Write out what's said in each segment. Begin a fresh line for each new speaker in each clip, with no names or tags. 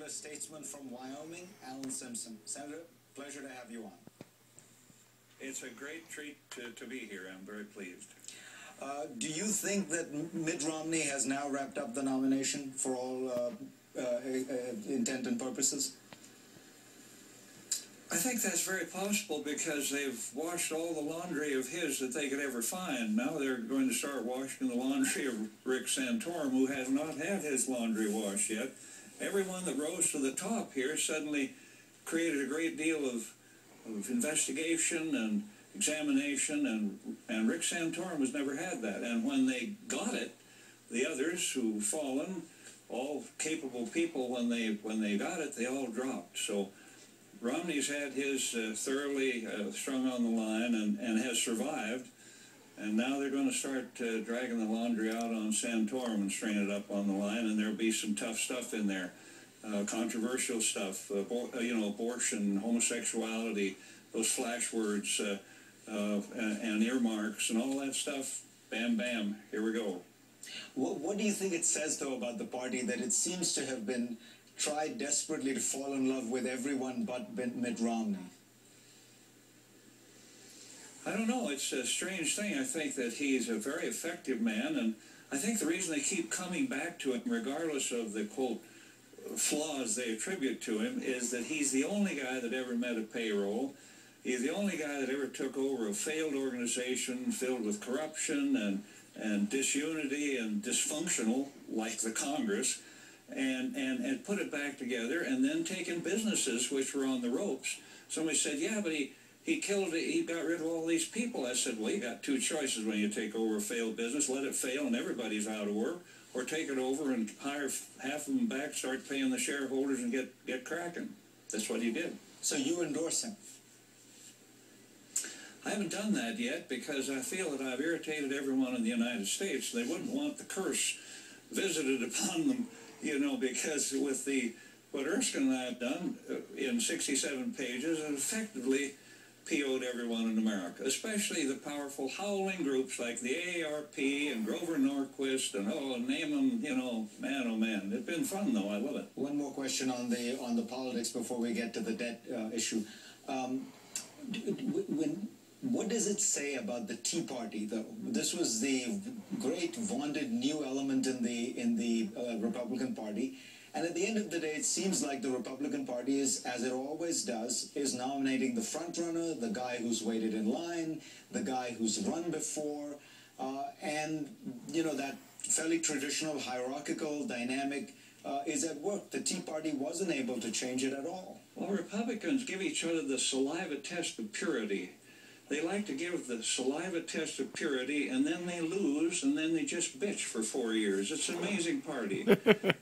popular statesman from Wyoming, Alan Simpson. Senator, pleasure to have you on.
It's a great treat to be here. I'm very pleased.
Do you think that Mitt Romney has now wrapped up the nomination for all intent and purposes?
I think that's very possible because they've washed all the laundry of his that they could ever find. Now they're going to start washing the laundry of Rick Santorum, who has not had his laundry washed yet. Everyone that rose to the top here suddenly created a great deal of investigation and examination, and Rick Santorum has never had that. And when they got it, the others who've fallen, all capable people, when they got it, they all dropped. So Romney's had his thoroughly strung on the line and has survived, and now they're going to start dragging the laundry out on Santorum and strain it up on the line, and there'll be some tough stuff in there, controversial stuff, abortion, homosexuality, those flash words, and earmarks and all that stuff. Bam, bam, here we go.
What do you think it says, though, about the party that it seems to have been tried desperately to fall in love with everyone but Mitt Romney?
I don't know. It's a strange thing. I think that he's a very effective man, and I think the reason they keep coming back to him, regardless of the, quote, flaws they attribute to him, is that he's the only guy that ever met a payroll. He's the only guy that ever took over a failed organization filled with corruption and disunity and dysfunctional, like the Congress, and put it back together, and then taken businesses which were on the ropes. Somebody said, yeah, but he killed it, he got rid of all these people. I said, well, you got two choices when you take over a failed business: let it fail and everybody's out of work, or take it over and hire half of them back, start paying the shareholders, and get cracking. That's what he did.
So you endorse him?
I haven't done that yet because I feel that I've irritated everyone in the United States. They wouldn't want the curse visited upon them, because with what Erskine and I have done in 67 pages, it effectively PO'd everyone in America, especially the powerful howling groups like the AARP and Grover Norquist and name them, man, oh man. It's been fun though. I love it.
One more question on the politics before we get to the debt issue. What does it say about the Tea Party, though? This was the great, vaunted new element in the Republican Party. And at the end of the day, it seems like the Republican Party is, as it always does, is nominating the front runner, the guy who's waited in line, the guy who's run before, and, that fairly traditional hierarchical dynamic is at work. The Tea Party wasn't able to change it at all.
Well, Republicans give each other the saliva test of purity. They like to give the saliva test of purity, and then they lose, and then they just bitch for 4 years. It's an amazing party,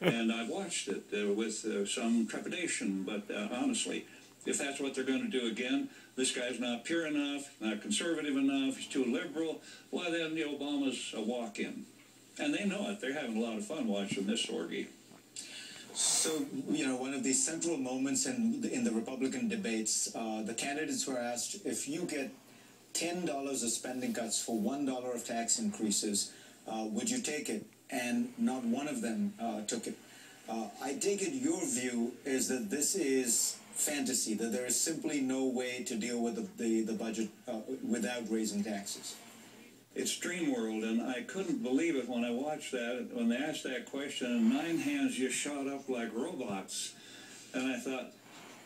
and I've watched it with some trepidation, but honestly, if that's what they're going to do again, this guy's not pure enough, not conservative enough, he's too liberal, well, then the Obama's a walk-in. And they know it. They're having a lot of fun watching this orgy.
So, one of the central moments in the Republican debates, the candidates were asked, if you get $10 of spending cuts for $1 of tax increases, would you take it? And not one of them took it. I take it your view is that this is fantasy, that there is simply no way to deal with the budget without raising taxes.
It's dream world, and I couldn't believe it when I watched that. When they asked that question, and 9 hands just shot up like robots. And I thought,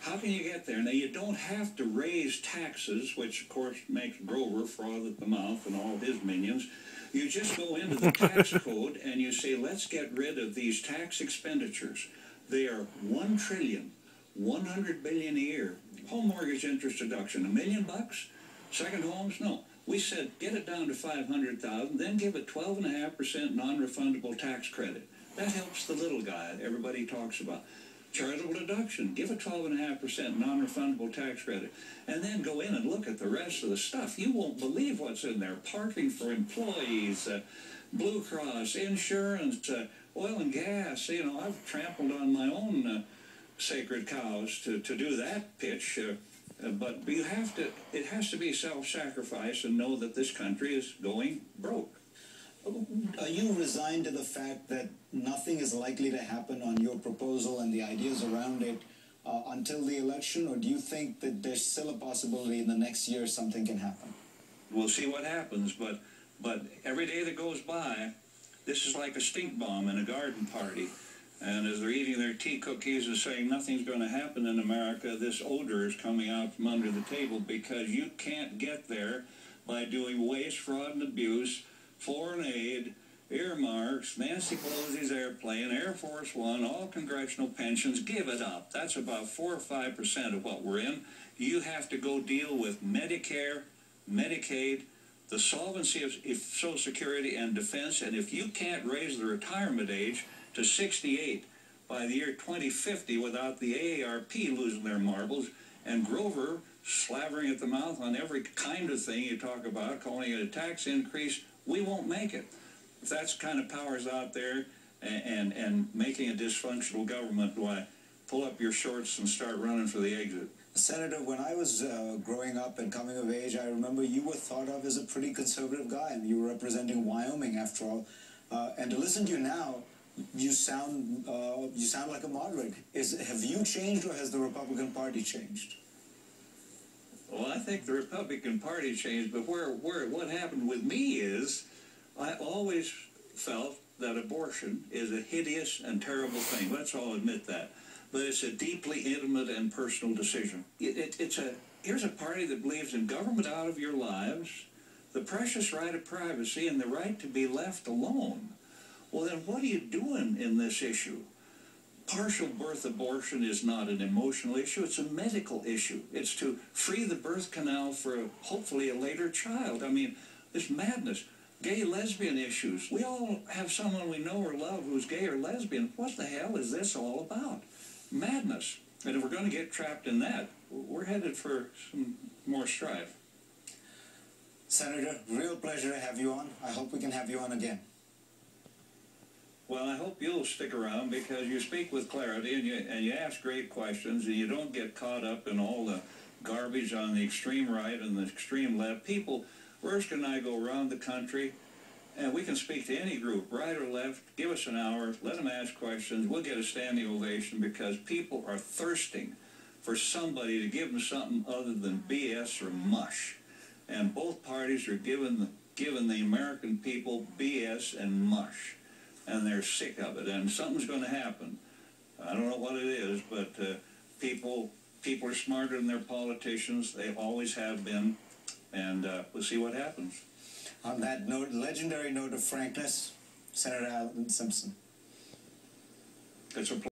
how can you get there? Now, you don't have to raise taxes, which, of course, makes Grover froth at the mouth and all his minions. You just go into the tax code and you say, let's get rid of these tax expenditures. They are $1 trillion, $100 billion a year. Home mortgage interest deduction, $1 million bucks? Second homes? No. We said, get it down to $500,000, then give a 12.5% non-refundable tax credit. That helps the little guy everybody talks about. Charitable deduction, give a 12.5% non-refundable tax credit, and then go in and look at the rest of the stuff. You won't believe what's in there. Parking for employees, Blue Cross, insurance, oil and gas. I've trampled on my own sacred cows to do that pitch. But it has to be self-sacrifice and know that this country is going broke.
Are you resigned to the fact that nothing is likely to happen on your proposal and the ideas around it until the election, or do you think that there's still a possibility in the next year something can happen?
We'll see what happens, but every day that goes by, this is like a stink bomb in a garden party. And as they're eating their tea cookies and saying nothing's going to happen in America, this odor is coming out from under the table, because you can't get there by doing waste, fraud, and abuse, foreign aid, earmarks, Nancy Pelosi's airplane, Air Force One, all congressional pensions. Give it up. That's about 4 or 5% of what we're in. You have to go deal with Medicare, Medicaid, the solvency of Social Security and defense, and if you can't raise the retirement age to 68 by the year 2050 without the AARP losing their marbles and Grover slavering at the mouth on every kind of thing you talk about, calling it a tax increase, we won't make it. If that's the kind of powers out there and making a dysfunctional government, why, pull up your shorts and start running for the exit.
Senator, when I was growing up and coming of age, I remember you were thought of as a pretty conservative guy, and you were representing Wyoming after all. And to listen to you now, you sound like a moderate. Have you changed, or has the Republican Party changed?
Well, I think the Republican Party changed, but what happened with me is I always felt that abortion is a hideous and terrible thing. Let's all admit that. But it's a deeply intimate and personal decision. Here's a party that believes in government out of your lives, the precious right of privacy, and the right to be left alone. Well, then what are you doing in this issue? Partial birth abortion is not an emotional issue, it's a medical issue. It's to free the birth canal for hopefully a later child. I mean, it's madness. Gay, lesbian issues. We all have someone we know or love who's gay or lesbian. What the hell is this all about? Madness. And if we're going to get trapped in that, we're headed for some more strife.
Senator, real pleasure to have you on. I hope we can have you on again.
Well, I hope you'll stick around, because you speak with clarity and you ask great questions, and you don't get caught up in all the garbage on the extreme right and the extreme left. People, Erskine and I go around the country, and we can speak to any group, right or left. Give us an hour, let them ask questions. We'll get a standing ovation, because people are thirsting for somebody to give them something other than BS or mush. And both parties are giving the American people BS and mush. And they're sick of it, and something's going to happen. I don't know what it is, but people are smarter than their politicians. They always have been, and we'll see what happens.
On that note, legendary note of frankness, Senator Simpson.
It's a